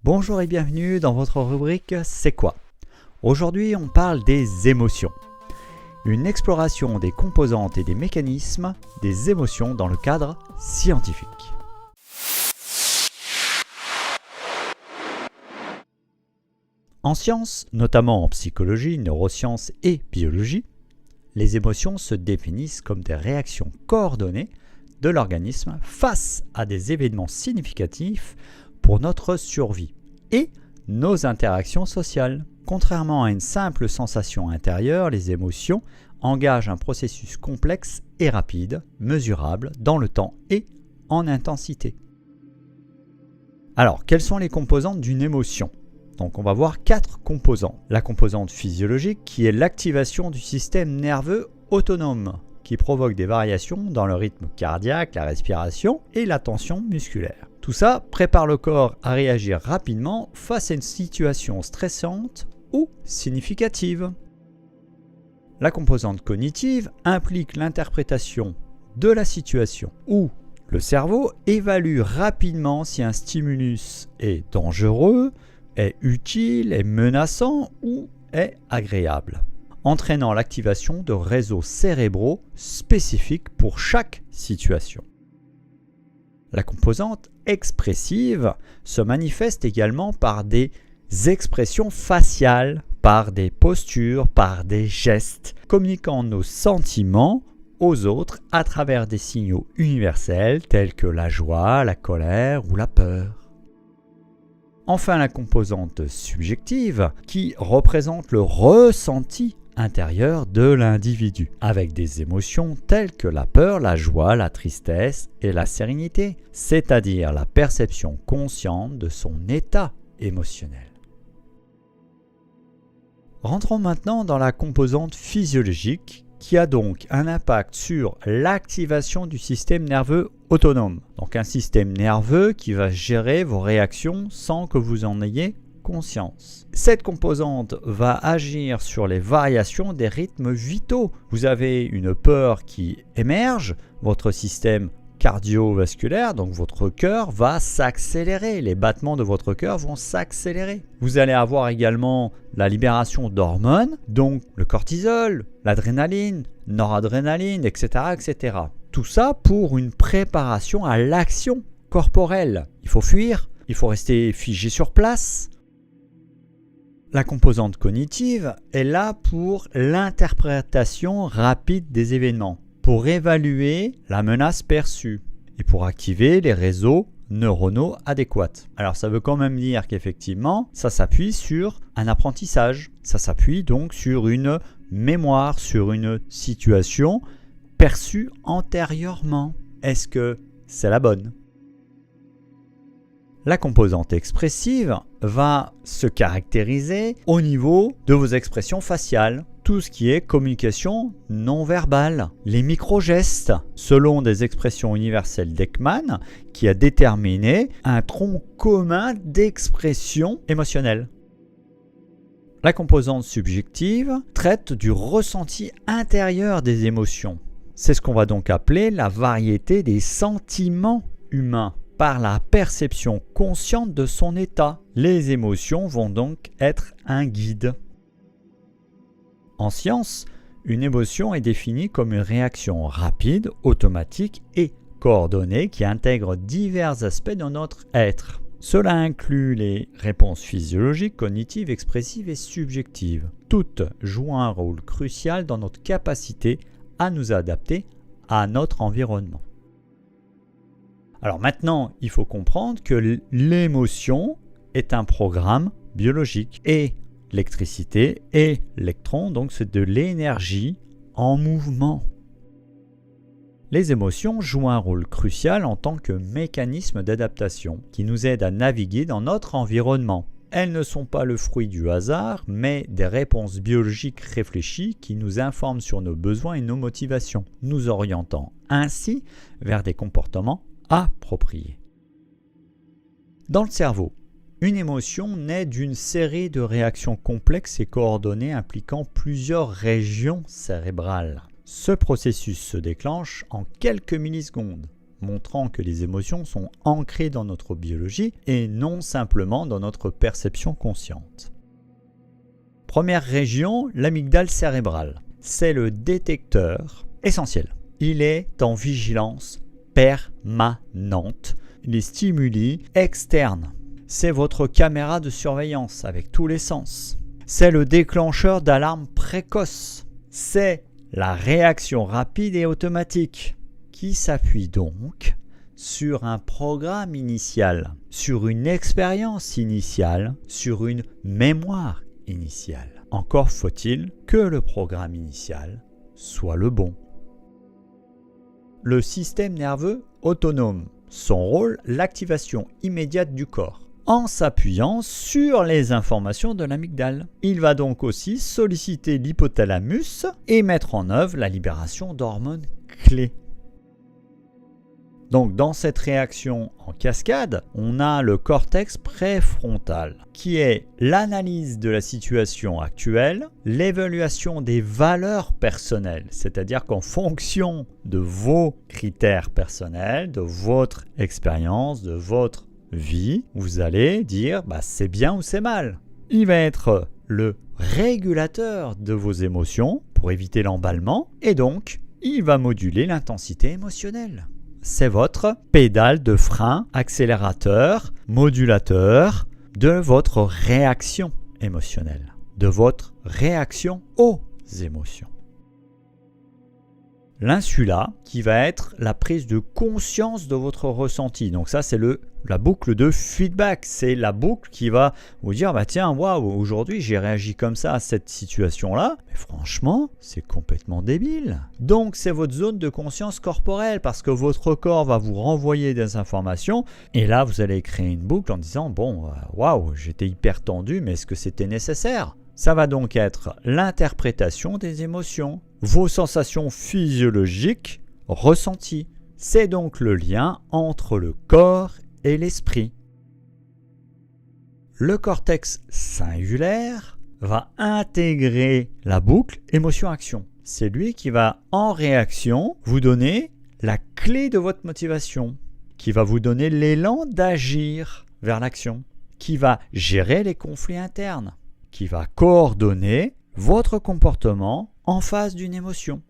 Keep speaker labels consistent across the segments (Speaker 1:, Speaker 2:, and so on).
Speaker 1: Bonjour et bienvenue dans votre rubrique C'est quoi? Aujourd'hui, on parle des émotions. Une exploration des composantes et des mécanismes des émotions dans le cadre scientifique. En sciences, notamment en psychologie, neurosciences et biologie, les émotions se définissent comme des réactions coordonnées de l'organisme face à des événements significatifs pour notre survie et nos interactions sociales. Contrairement à une simple sensation intérieure, les émotions engagent un processus complexe et rapide, mesurable dans le temps et en intensité. Alors, quelles sont les composantes d'une émotion ? Donc on va voir 4 composants. La composante physiologique qui est l'activation du système nerveux autonome qui provoque des variations dans le rythme cardiaque, la respiration et la tension musculaire. Tout ça prépare le corps à réagir rapidement face à une situation stressante ou significative. La composante cognitive implique l'interprétation de la situation où le cerveau évalue rapidement si un stimulus est dangereux, est utile, est menaçant ou est agréable, entraînant l'activation de réseaux cérébraux spécifiques pour chaque situation. La composante expressive se manifeste également par des expressions faciales, par des postures, par des gestes, communiquant nos sentiments aux autres à travers des signaux universels tels que la joie, la colère ou la peur. Enfin, la composante subjective qui représente le ressenti intérieur de l'individu, avec des émotions telles que la peur, la joie, la tristesse et la sérénité, c'est-à-dire la perception consciente de son état émotionnel. Rentrons maintenant dans la composante physiologique qui a donc un impact sur l'activation du système nerveux autonome. Donc un système nerveux qui va gérer vos réactions sans que vous en ayez conscience. Cette composante va agir sur les variations des rythmes vitaux. Vous avez une peur qui émerge, votre système cardiovasculaire, donc votre cœur va s'accélérer, les battements de votre cœur vont s'accélérer. Vous allez avoir également la libération d'hormones, donc le cortisol, l'adrénaline, noradrénaline, etc., etc. Tout ça pour une préparation à l'action corporelle. Il faut fuir, il faut rester figé sur place. La composante cognitive est là pour l'interprétation rapide des événements, pour évaluer la menace perçue et pour activer les réseaux neuronaux adéquats. Alors ça veut quand même dire qu'effectivement, ça s'appuie sur un apprentissage, ça s'appuie donc sur une mémoire, sur une situation perçue antérieurement. Est-ce que c'est la bonne ? La composante expressive va se caractériser au niveau de vos expressions faciales, tout ce qui est communication non verbale, les micro-gestes, selon des expressions universelles d'Ekman, qui a déterminé un tronc commun d'expression émotionnelle. La composante subjective traite du ressenti intérieur des émotions. C'est ce qu'on va donc appeler la variété des sentiments humains. Par la perception consciente de son état, les émotions vont donc être un guide. En science, une émotion est définie comme une réaction rapide, automatique et coordonnée qui intègre divers aspects de notre être. Cela inclut les réponses physiologiques, cognitives, expressives et subjectives. Toutes jouent un rôle crucial dans notre capacité à nous adapter à notre environnement. Alors maintenant, il faut comprendre que l'émotion est un programme biologique et l'électricité et l'électron, donc c'est de l'énergie en mouvement. Les émotions jouent un rôle crucial en tant que mécanisme d'adaptation qui nous aide à naviguer dans notre environnement. Elles ne sont pas le fruit du hasard, mais des réponses biologiques réfléchies qui nous informent sur nos besoins et nos motivations, nous orientant ainsi vers des comportements appropriés. Dans le cerveau, une émotion naît d'une série de réactions complexes et coordonnées impliquant plusieurs régions cérébrales. Ce processus se déclenche en quelques millisecondes. montrant que les émotions sont ancrées dans notre biologie et non simplement dans notre perception consciente. Première région, l'amygdale cérébrale. C'est le détecteur essentiel. Il est en vigilance permanente. Les stimuli externes. C'est votre caméra de surveillance avec tous les sens. C'est le déclencheur d'alarme précoce. C'est la réaction rapide et automatique qui s'appuie donc sur un programme initial, sur une expérience initiale, sur une mémoire initiale. Encore faut-il que le programme initial soit le bon. Le système nerveux autonome. Son rôle, l'activation immédiate du corps, en s'appuyant sur les informations de l'amygdale. Il va donc aussi solliciter l'hypothalamus et mettre en œuvre la libération d'hormones clés. Donc dans cette réaction en cascade, on a le cortex préfrontal, qui est l'analyse de la situation actuelle, l'évaluation des valeurs personnelles, c'est-à-dire qu'en fonction de vos critères personnels, de votre expérience, de votre vie, vous allez dire c'est bien ou c'est mal. Il va être le régulateur de vos émotions pour éviter l'emballement et donc il va moduler l'intensité émotionnelle. C'est votre pédale de frein, accélérateur, modulateur de votre réaction émotionnelle, de votre réaction aux émotions. L'insula qui va être la prise de conscience de votre ressenti. Donc ça c'est la boucle de feedback, c'est la boucle qui va vous dire tiens waouh, aujourd'hui j'ai réagi comme ça à cette situation-là, mais franchement c'est complètement débile. Donc c'est votre zone de conscience corporelle parce que votre corps va vous renvoyer des informations et là vous allez créer une boucle en disant waouh, j'étais hyper tendu, mais est-ce que c'était nécessaire ? Ça va donc être l'interprétation des émotions, vos sensations physiologiques ressenties. C'est donc le lien entre le corps et l'esprit. Le cortex cingulaire va intégrer la boucle émotion-action. C'est lui qui va, en réaction, vous donner la clé de votre motivation, qui va vous donner l'élan d'agir vers l'action, qui va gérer les conflits internes, qui va coordonner votre comportement en face d'une émotion.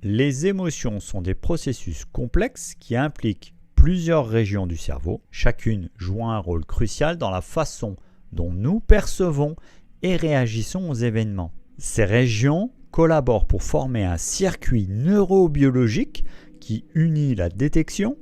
Speaker 1: Les émotions sont des processus complexes qui impliquent plusieurs régions du cerveau, chacune jouant un rôle crucial dans la façon dont nous percevons et réagissons aux événements. Ces régions collaborent pour former un circuit neurobiologique qui unit la détection,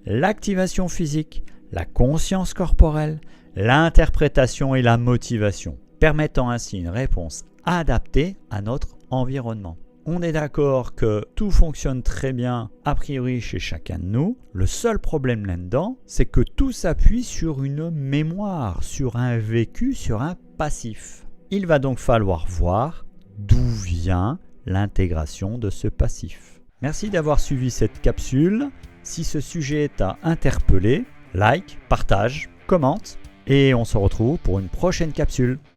Speaker 1: l'activation physique, la conscience corporelle, l'interprétation et la motivation, permettant ainsi une réponse adaptée à notre environnement. On est d'accord que tout fonctionne très bien a priori chez chacun de nous. Le seul problème là-dedans, c'est que tout s'appuie sur une mémoire, sur un vécu, sur un passif. Il va donc falloir voir d'où vient l'intégration de ce passif. Merci d'avoir suivi cette capsule. Si ce sujet t'a interpellé, like, partage, commente et on se retrouve pour une prochaine capsule.